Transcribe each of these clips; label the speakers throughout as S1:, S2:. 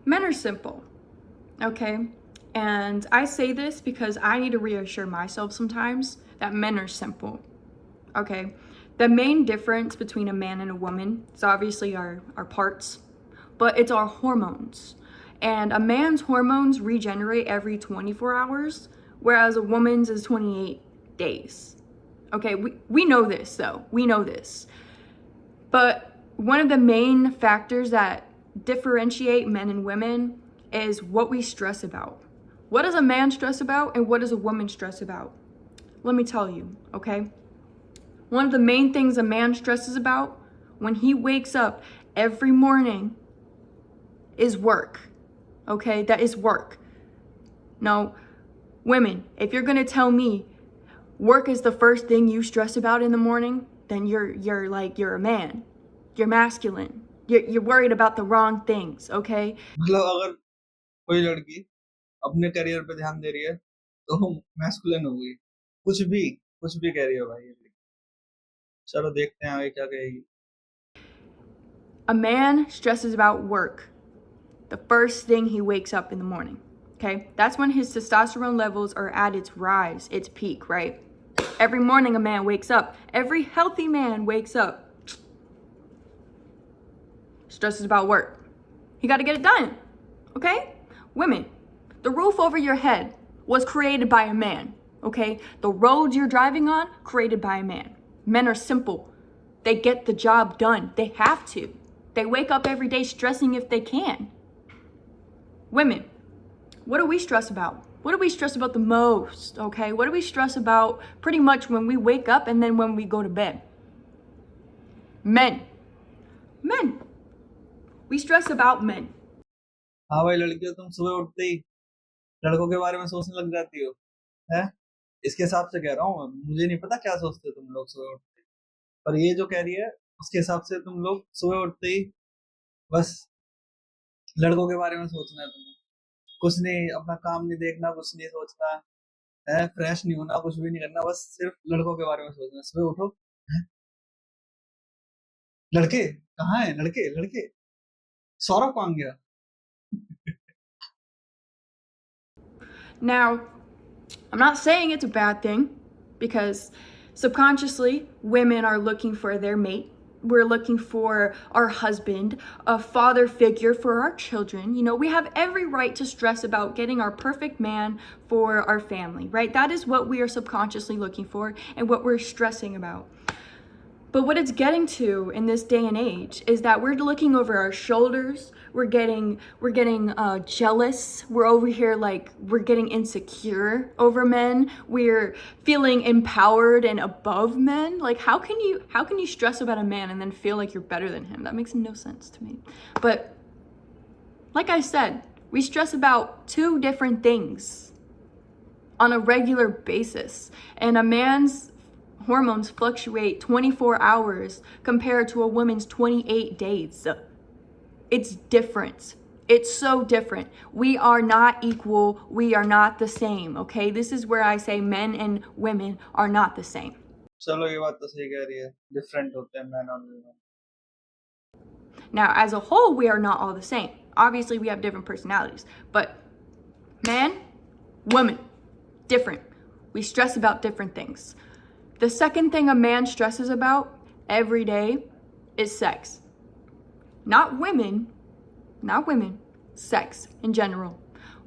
S1: Men are simple, okay? And I say this because I need to reassure myself sometimes that men are simple, okay? The main difference between a man and a woman is obviously our parts, but it's our hormones. And a man's hormones regenerate every 24 hours, whereas a woman's is 28 days. Okay, we know this though, we know this. But one of the main factors that differentiate men and women is what we stress about. What does a man stress about and what does a woman stress about? Let me tell you, okay? One of the main things a man stresses about when he wakes up every morning is work, okay? That is work. Now, women, if you're gonna tell me work is the first thing you stress about in the morning, then you're a man. You're masculine. You're worried about the wrong things, okay?
S2: मतलब अगर कोई लड़की अपने career पे ध्यान दे रही है तो मैस्कुलिन हो गई। कुछ भी कह रही हो भाई। चलो देखते हैं आगे क्या कहेगी।
S1: A man stresses about work the first thing he wakes up in the morning, okay? That's when his testosterone levels are at its rise, its peak, right? Every morning a man wakes up. Every healthy man wakes up. Stresses about work. He got to get it done, okay? Women, the roof over your head was created by a man, okay? The roads you're driving on, created by a man. Men are simple. They get the job done. They have to. They wake up every day stressing if they can. Women, what do we stress about? What do we stress about the most, okay? What do we stress about pretty much when we wake up and then when we go to bed? Men. We stress about men.
S2: हाँ भाई, लड़कियों तुम सुबह उठते ही लड़कों के बारे में सोचने लग जाती हो, है? इसके हिसाब से कह रहा हूँ, मुझे नहीं पता क्या सोचते हो तुम लोग सुबह उठते ही, पर ये जो कह रही है उसके हिसाब से तुम लोग सुबह उठते ही बस लड़कों के बारे में सोचना है तुम्हें। कुछ नहीं, अपना काम नहीं देखना, कुछ नहीं सोचना है, फ्रेश नहीं होना, कुछ भी नहीं करना, बस सिर्फ लड़कों के बारे में सोचना है। सुबह उठो, हैं? लड़के कहाँ है? लड़के लड़के सौरभ कौन गया?
S1: Now, I'm not saying it's a bad thing because subconsciously women are looking for their mate. We're looking for our husband, a father figure for our children. You know, we have every right to stress about getting our perfect man for our family, right? That is what we are subconsciously looking for and what we're stressing about. But what it's getting to in this day and age is that we're looking over our shoulders. We're getting jealous. We're over here like we're getting insecure over men. We're feeling empowered and above men. Like how can you stress about a man and then feel like you're better than him? That makes no sense to me. But like I said, we stress about two different things on a regular basis. And a man's hormones fluctuate 24 hours compared to a woman's 28 days. It's different. It's so different. We are not equal. We are not the same, okay? This is where I say men and women are not the same.
S2: चलो ये बात तो सही कह रही है, different होते हैं मैन और women.
S1: Now, as a whole, we are not all the same. Obviously, we have different personalities, but man, woman, different. We stress about different things. The second thing a man stresses about every day is sex. Not women, sex in general.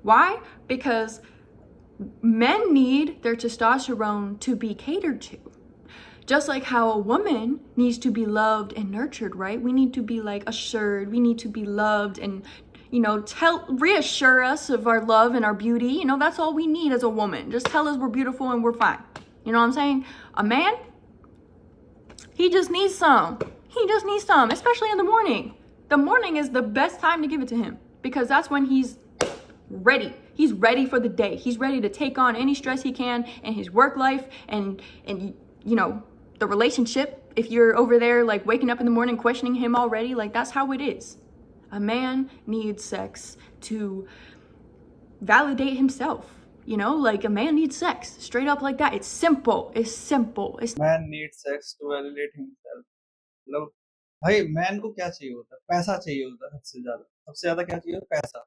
S1: Why? Because men need their testosterone to be catered to. Just like how a woman needs to be loved and nurtured, right? We need to be like assured. We need to be loved and, you know, reassure us of our love and our beauty. You know, that's all we need as a woman. Just tell us we're beautiful and we're fine. You know what I'm saying? A man, he just needs some. He just needs some, especially in the morning. The morning is the best time to give it to him because that's when he's ready. He's ready for the day. He's ready to take on any stress he can in his work life and you know, the relationship. If you're over there like waking up in the morning questioning him already, like that's how it is. A man needs sex to validate himself. You know, like a man needs sex straight up like that. It's simple. It's simple.
S2: Man needs sex to validate himself. मतलब भाई man को क्या चाहिए होता है? पैसा चाहिए होता है सबसे ज्यादा क्या चाहिए? पैसा।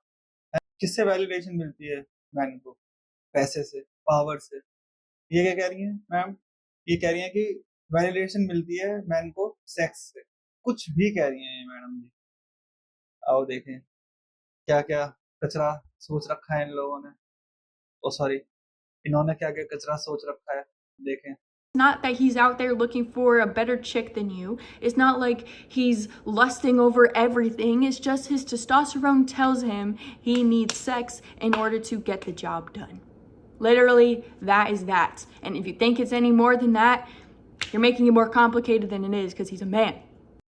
S2: किससे वैलिडेशन मिलती है मैन को? पैसे से, पावर से। ये क्या कह रही है मैम? ये कह रही है कि वैलिडेशन मिलती है मैन को सेक्स से। कुछ भी कह रही है ये मैडम जी। आओ देखें क्या क्या कचरा सोच रखा है इन लोगों ने। ओ सॉरी, इन्होंने क्या क्या कचरा सोच रखा है, देखें।
S1: Not that he's out there looking for a better chick than you. It's not like he's lusting over everything. It's just his testosterone tells him he needs sex in order to get the job done. Literally, that is that. And if you think it's any more than that, you're making it more complicated than it is because he's a man.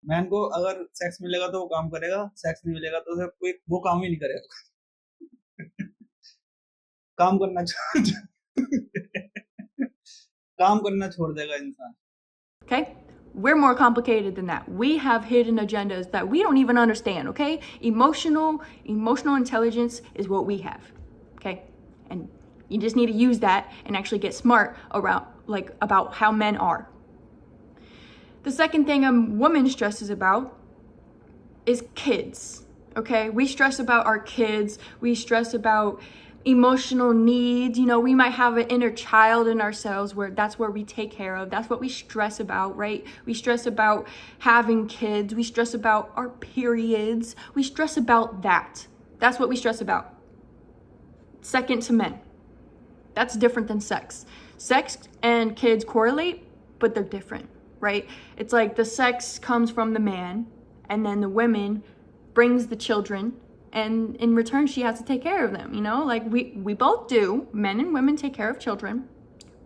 S2: Man को अगर sex मिलेगा तो वो काम करेगा, sex नहीं मिलेगा तो उसे कोई वो काम ही नहीं करेगा। काम करना काम करना छोड़ देगा इंसान।
S1: Okay? We're more complicated than that. We have hidden agendas that we don't even understand, okay? Emotional intelligence is what we have. Okay? And you just need to use that and actually get smart around about how men are. The second thing a woman stresses about is kids. Okay? We stress about our kids. We stress about emotional needs. You know, we might have an inner child in ourselves where that's where we take care of. That's what we stress about, right? We stress about having kids. We stress about our periods. We stress about that. That's what we stress about. Second to men. That's different than sex. Sex and kids correlate, but they're different, right? It's like the sex comes from the man, and then the women brings the children, and in return she has to take care of them, you know? Like we both do. Men and women take care of children,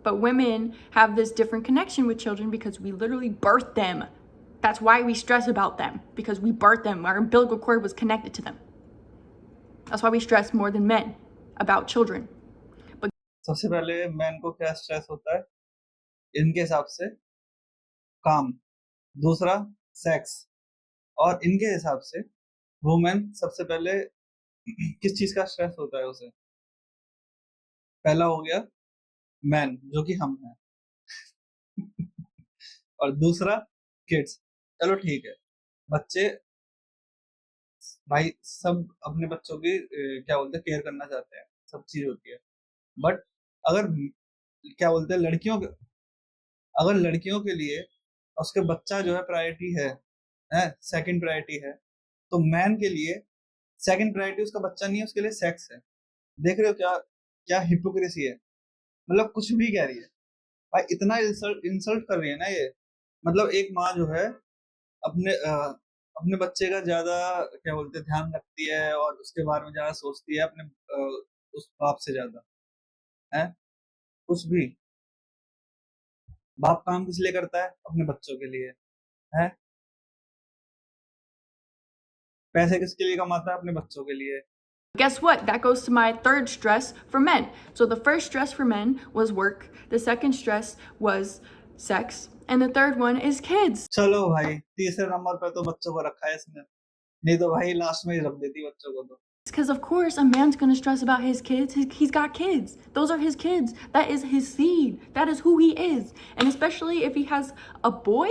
S1: but women have this different connection with children because we literally birth them. That's why we stress about them, because we birthed them. Our umbilical cord was connected to them. That's why we stress more than men about children.
S2: सबसे पहले man को क्या stress होता है इनके हिसाब से? काम। दूसरा सेक्स। और इनके हिसाब से वुमेन सबसे पहले किस चीज का स्ट्रेस होता है उसे? पहला हो गया मैन, जो कि हम हैं। और दूसरा किड्स। चलो ठीक है, बच्चे भाई सब अपने बच्चों की क्या बोलते हैं, केयर करना चाहते हैं, सब चीज होती है। बट अगर क्या बोलते हैं अगर लड़कियों के लिए उसके बच्चा जो है प्रायोरिटी है सेकंड प्रायोरिटी है, तो मैन के लिए सेकंड प्रायोरिटी उसका बच्चा नहीं है, उसके लिए सेक्स है। देख रहे हो क्या क्या हिपोक्रेसी है? मतलब कुछ भी कह रही है भाई, इतना इंसल्ट कर रही है ना ये। मतलब एक माँ जो है अपने बच्चे का ज्यादा क्या बोलते हैं ध्यान रखती है और उसके बारे में ज्यादा सोचती है अपने उस बाप से ज्यादा है। कुछ भी। बाप काम किस लिए करता है? अपने बच्चों के लिए है। पैसे किसके लिए कमाता है? अपने बच्चों के लिए।
S1: Guess what? That goes to my third stress for men. So the first stress for men was work. The second stress was sex. And the third one is kids.
S2: चलो भाई, तीसरे नंबर पे तो बच्चों को रखा है इसने, नहीं तो भाई लास्ट में ही रख देती बच्चों को तो।
S1: Because of course a man's gonna stress about his kids. He's got kids. Those are his kids. That is his seed. That is who he is. And especially if he has a boy.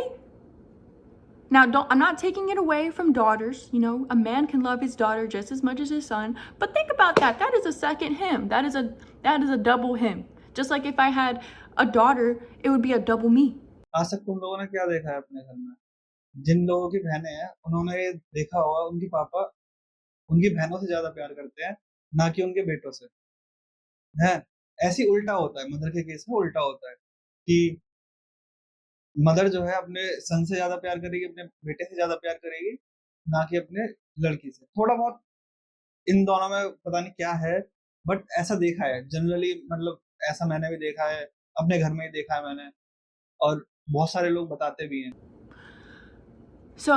S1: Now, I'm not taking it away from daughters. You know, a man can love his daughter just as much as his son. But think about that. That is a second him. That is a double him. Just like if I had a daughter, it would be a double me.
S2: आज तक तुम लोगों ने क्या देखा है अपने घर में? जिन लोगों की बहनें हैं उन्होंने ये देखा होगा, उनके पापा उनकी बहनों से ज्यादा प्यार करते हैं ना कि उनके बेटों से। है ऐसी उल्टा होता है, मदर के केस में उल्टा होता है कि मदर जो है अपने सन से ज्यादा प्यार करेगी, अपने बेटे से ज्यादा प्यार करेगी, ना कि अपने लड़की से। थोड़ा बहुत इन दोनों में पता नहीं क्या है, बट ऐसा देखा है जनरली। मतलब ऐसा मैंने भी देखा है, अपने घर में ही देखा है मैंने, और बहुत सारे लोग बताते भी हैं।
S1: So,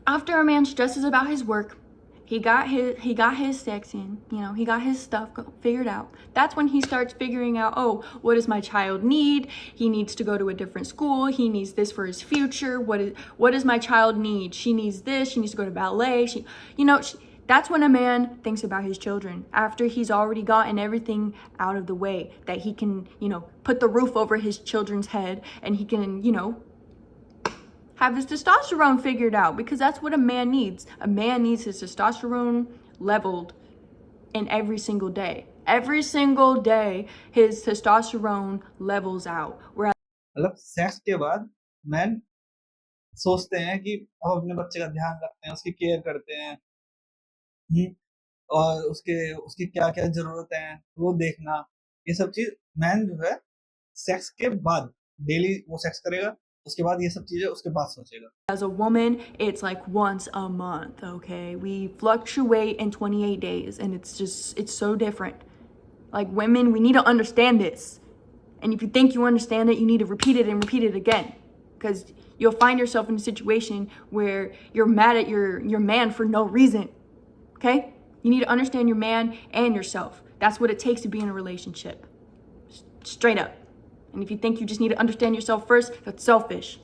S1: after a man stresses about his work, he got his sex in, you know, he got his stuff figured out. That's when he starts figuring out, oh, what does my child need? He needs to go to a different school. He needs this for his future. What does my child need? She needs this. She needs to go to ballet. That's when a man thinks about his children, after he's already gotten everything out of the way, that he can, put the roof over his children's head, and he can, have his testosterone figured out, because that's what a man needs. A man needs his testosterone leveled in every single day. Every single day, his testosterone levels out. Whereas
S2: मतलब sex के बाद man सोचते हैं कि हम अपने बच्चे का ध्यान रखते हैं, उसकी केयर करते हैं, और उसकी क्या क्या जरूरतें हैं वो देखना, ये सब चीज मैन जो है सेक्स के बाद, डेली वो सेक्स करेगा, उसके बाद ये सब चीजें उसके बाद सोचेगा.
S1: as a woman, it's like once a month, okay? We fluctuate in 28 days, and it's so different. Like, women, we need to understand this. And if you think you understand it, you need to repeat it and repeat it again. Because you'll find yourself in a situation where you're mad at your man for no reason. Okay? You need to understand your man and yourself. That's what it takes to be in a relationship. Straight up. And if you think you just need to understand yourself first, that's selfish.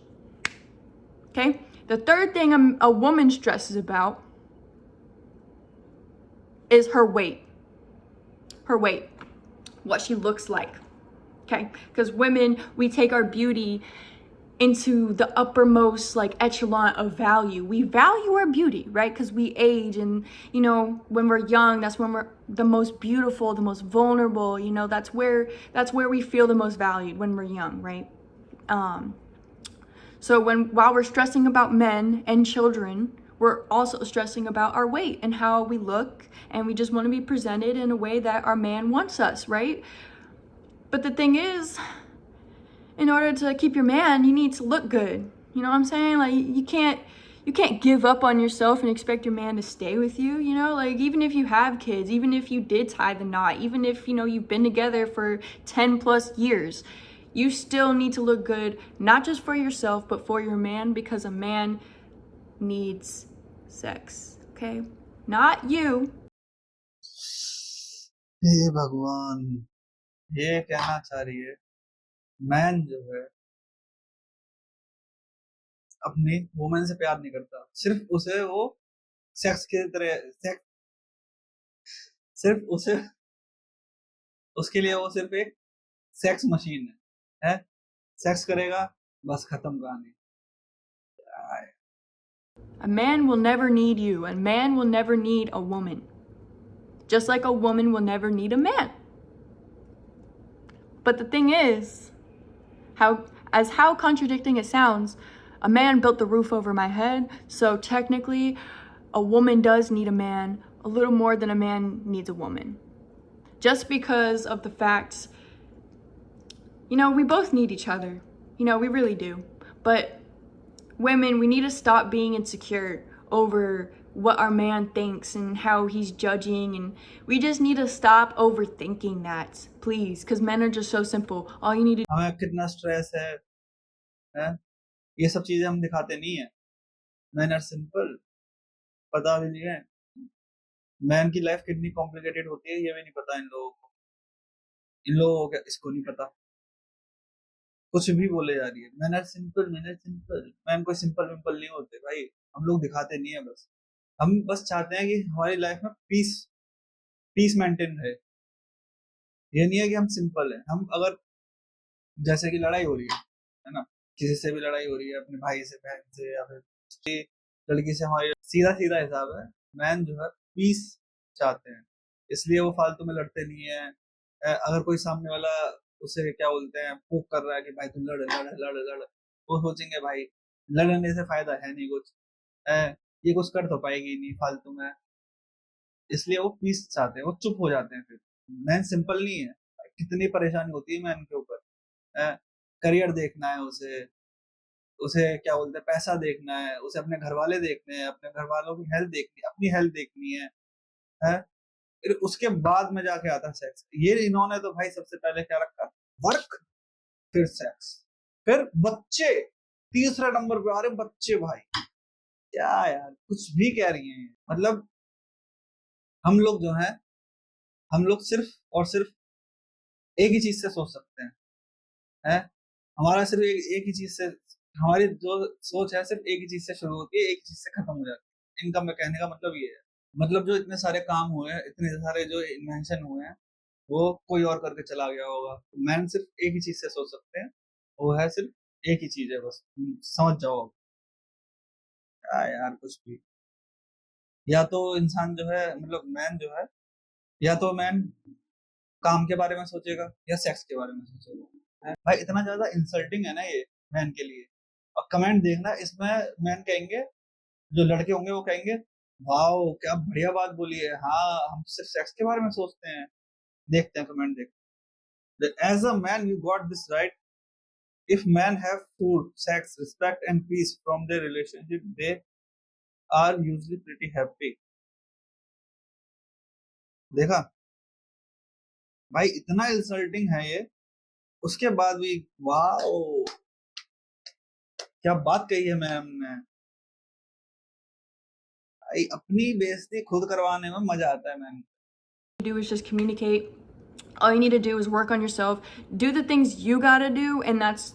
S1: Okay? The third thing a woman stresses about is her weight. Her weight. What she looks like. Okay? Because women, we take our beauty into the uppermost like echelon of value. We value our beauty, right? Because we age, and you know, when we're young, that's when we're the most beautiful, the most vulnerable. You know, that's where we feel the most valued, when we're young, right? So while we're stressing about men and children, we're also stressing about our weight and how we look, and we just want to be presented in a way that our man wants us, right? But the thing is, in order to keep your man, you need to look good. You know what I'm saying? Like, you can't give up on yourself and expect your man to stay with you, you know? Like, even if you have kids, even if you did tie the knot, even if, you know, you've been together for 10 plus years, you still need to look good, not just for yourself, but for your man, because a man needs sex, okay? Not you.
S2: हे भगवान, ये कहना चाह रही है man जो है अपनी women से प्यार नहीं करता, सिर्फ उसे वो सेक्स के तरह सिर्फ उसे उसके लिए वो सिर्फ एक सेक्स मशीन है, सेक्स करेगा बस, खत्म कहानी.
S1: A man will never need you. A man will never need a woman. Just like a woman will never need a man. But the thing is, how contradicting it sounds, a man built the roof over my head, so technically a woman does need a man a little more than a man needs a woman. Just because of the fact, you know, we both need each other. You know, we really do. But women, we need to stop being insecure over what our man thinks and how he's judging, and we just need to stop overthinking that, please, because men are just so simple. All you need to
S2: हमें कितना stress है, ये सब चीजें हम दिखाते नहीं है. मैन आर सिंपल, पता भी नहीं है. मैन की लाइफ कितनी कॉम्प्लिकेटेड होती है ये भी नहीं पता इन लोगों को इसको नहीं पता. कुछ भी बोले जा रही है, man are simple, man are simple. Man कोई सिंपल विंपल नहीं होते भाई, हम लोग दिखाते नहीं है. बस हम बस चाहते हैं कि हमारी लाइफ में पीस मेंटेन रहे. ये नहीं है कि हम सिंपल है. हम अगर जैसे कि लड़ाई हो रही है ना, किसी से भी लड़ाई हो रही है, अपने भाई से, बहन से, या फिर लड़की से, हमारी सीधा सीधा हिसाब है. मैन जो है पीस चाहते हैं, इसलिए वो फालतू में लड़ते नहीं है. अगर कोई सामने वाला उसे क्या बोलते हैं पोक कर रहा है कि भाई तू लड़ लड़ लड़ लड़, वो सोचेंगे भाई लड़ने से फायदा है नहीं कुछ, ये कुछ कर तो पाएगी नहीं फालतू में, इसलिए वो पीस चाहते हैं, वो चुप हो जाते हैं. फिर मैन सिंपल नहीं है. कितनी परेशानी होती है मैन के ऊपर. करियर देखना है उसे क्या बोलते हैं पैसा देखना है, उसे अपने घर वाले देखने हैं, अपने घर वालों की हेल्थ देखनी है, अपनी हेल्थ देखनी है. फिर उसके बाद में जाके आता है सेक्स. ये इन्होंने तो भाई सबसे पहले क्या रखा, वर्क, फिर सेक्स, फिर बच्चे तीसरे नंबर पे आ रहे. बच्चे भाई क्या यार, कुछ भी कह रही हैं. मतलब हम लोग जो है, हम लोग सिर्फ और सिर्फ एक ही चीज से सोच सकते हैं. हमारा सिर्फ एक ही चीज से, हमारी जो सोच है सिर्फ एक ही चीज से शुरू होती है, एक ही चीज से खत्म हो जाती है. इनका मैं कहने का मतलब ये है. मतलब जो इतने सारे काम हुए हैं, इतने सारे जो इन्वेंशन हुए हैं, वो कोई और करके चला गया होगा. मैन सिर्फ एक ही चीज से सोच सकते हैं, वो है सिर्फ एक ही चीज है, बस समझ जाओ. क्या यार कुछ भी। या तो इंसान जो है मतलब मैन जो है, या तो मैन काम के बारे में सोचेगा या सेक्स के बारे में सोचेगा। भाई इतना ज्यादा इंसल्टिंग है ना ये मैन के लिए। और कमेंट देखना इसमें, मैन कहेंगे, जो लड़के होंगे वो कहेंगे, वाओ क्या बढ़िया बात बोली है, हाँ हम तो सिर्फ सेक्स के बारे में सोचते हैं। देखते हैं कमेंट देख। As a man you got this right, if man have food sex respect and peace from their relationship they are usually pretty happy. देखा भाई, इतना इंसल्टिंग है ये, उसके बाद भी वाओ क्या बात कही है मैम ने। भाई अपनी बेइज्जती खुद करवाने में मजा आता है ma'am.
S1: Do is just communicate. All you need to do is work on yourself, do the things you gotta do, and that's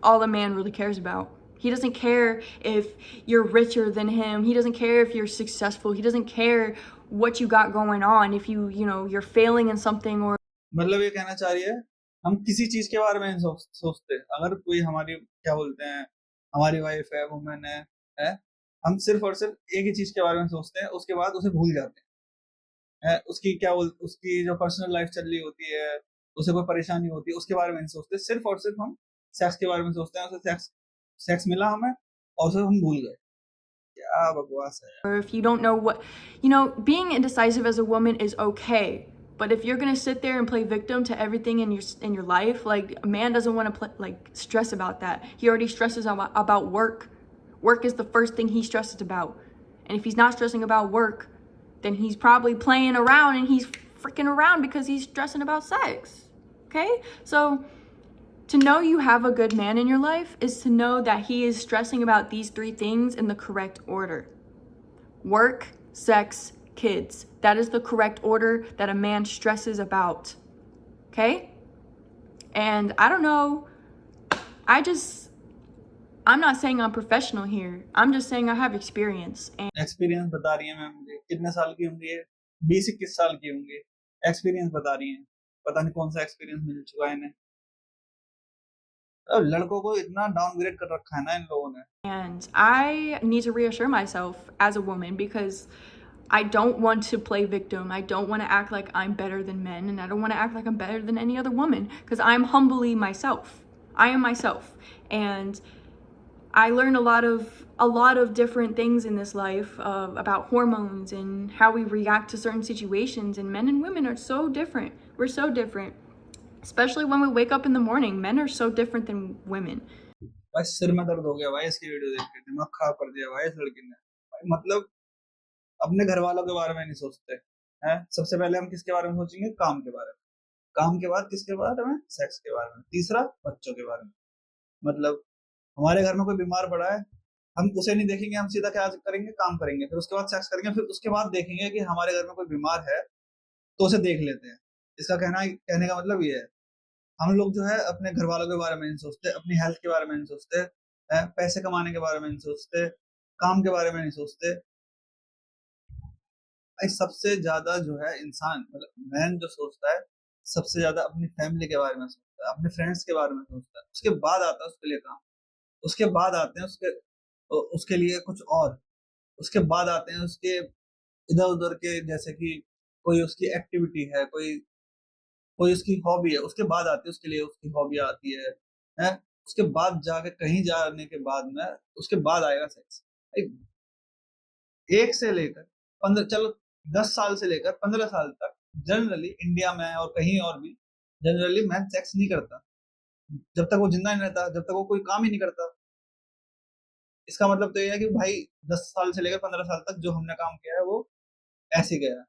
S1: all a man really cares about. He doesn't care if you're richer than him. He doesn't care if you're successful. He doesn't care what you got going on. If you're failing in something or
S2: मतलब ये कहना चाह रही है, हम किसी चीज के बारे में नहीं सोचते। अगर कोई हमारी क्या बोलते हैं, हमारी वाइफ है, वुमेन है, हम सिर्फ और सिर्फ एक ही चीज के बारे में सोचते हैं, उसके बाद उसे भूल जाते हैं। उसकी उसकी जो पर्सनल लाइफ चल रही होती है, उसे कोई परेशानी होती है, उसके बारे में नहीं सोचते। सिर्फ और सिर्फ हम सेक्स के बारे में सोचते हैं। उसे सेक्स सेक्स मिला हमें और उसे हम भूल गए। क्या बकवास है।
S1: or if you don't know what, being indecisive as a woman is okay. But if you're gonna sit there and play victim to everything in your life, like a man doesn't want to stress about that. He already stresses about work. Work is the first thing he stresses about. And if he's not stressing about work, then he's probably playing around and he's freaking around because he's stressing about sex. Okay? So to know you have a good man in your life is to know that he is stressing about these three things in the correct order: work, sex, kids. That is the correct order that a man stresses about. Okay? And I don't know, I'm not saying I'm professional here. I'm just saying I have experience. And
S2: experience बता रही है ma'am मुझे। कितने साल की होंगी ये? 20-21 साल की होंगी। एक्सपीरियंस बता रही हैं। पता नहीं कौन सा एक्सपीरियंस मिल चुका है इन्हें। अब लड़कों को इतना डाउनग्रेड कर रखा है ना इन लोगों ने।
S1: And I need to reassure myself as a woman because I don't want to play victim. I don't want to act like I'm better than men, and I don't want to act like I'm better than any other woman because I'm humbly myself. I am myself. And I learned a lot of different things in this life about hormones and how we react to certain situations, and men and women are so different. We're so different. Especially when we wake up in the morning. Men are so different than women.
S2: भाई सिर में दर्द हो गया भाई इसकी video देख के। दिमाग खराब कर दिया भाई इस लड़की ने। भाई मतलब अपने घर वालों के बारे में नहीं सोचते हैं। सबसे पहले हम किसके बारे में सोचेंगे? काम के बारे में। काम के बाद किसके बारे में? सेक्स के बारे में। तीसरा बच्चों के बारे में। मतलब हमारे घर में कोई बीमार पड़ा है, हम उसे नहीं देखेंगे, हम सीधा क्या करेंगे? काम करेंगे, फिर उसके बाद सेक्स करेंगे, फिर उसके बाद देखेंगे कि हमारे घर में कोई बीमार है तो उसे देख लेते हैं। इसका कहने का मतलब ये है, हम लोग जो है अपने घर वालों के बारे में नहीं सोचते, अपनी हेल्थ के बारे में नहीं सोचते, पैसे कमाने के बारे में नहीं सोचते, काम के बारे में नहीं सोचते। भाई सबसे ज्यादा जो है इंसान मतलब मैन जो सोचता है, सबसे ज्यादा अपनी फैमिली के बारे में सोचता है, अपने फ्रेंड्स के बारे में सोचता है। उसके बाद आता है उसके लिए काम, उसके बाद आते हैं उसके लिए कुछ और, उसके बाद आते हैं उसके इधर उधर के, जैसे कि कोई उसकी एक्टिविटी है, कोई कोई उसकी हॉबी है, उसके बाद आती है उसके लिए उसकी हॉबी आती है। उसके बाद जाके कहीं जाने के बाद में उसके बाद आएगा सेक्स। एक से लेकर 15, चलो 10 साल से लेकर 15 साल तक जनरली इंडिया में और कहीं और भी जनरली मैन सेक्स नहीं करता जब तक वो जिंदा नहीं रहता, जब तक वो कोई काम ही नहीं करता। इसका मतलब तो ये है कि भाई 10 साल से लेकर 15 साल तक जो हमने काम किया है वो ऐसे गया।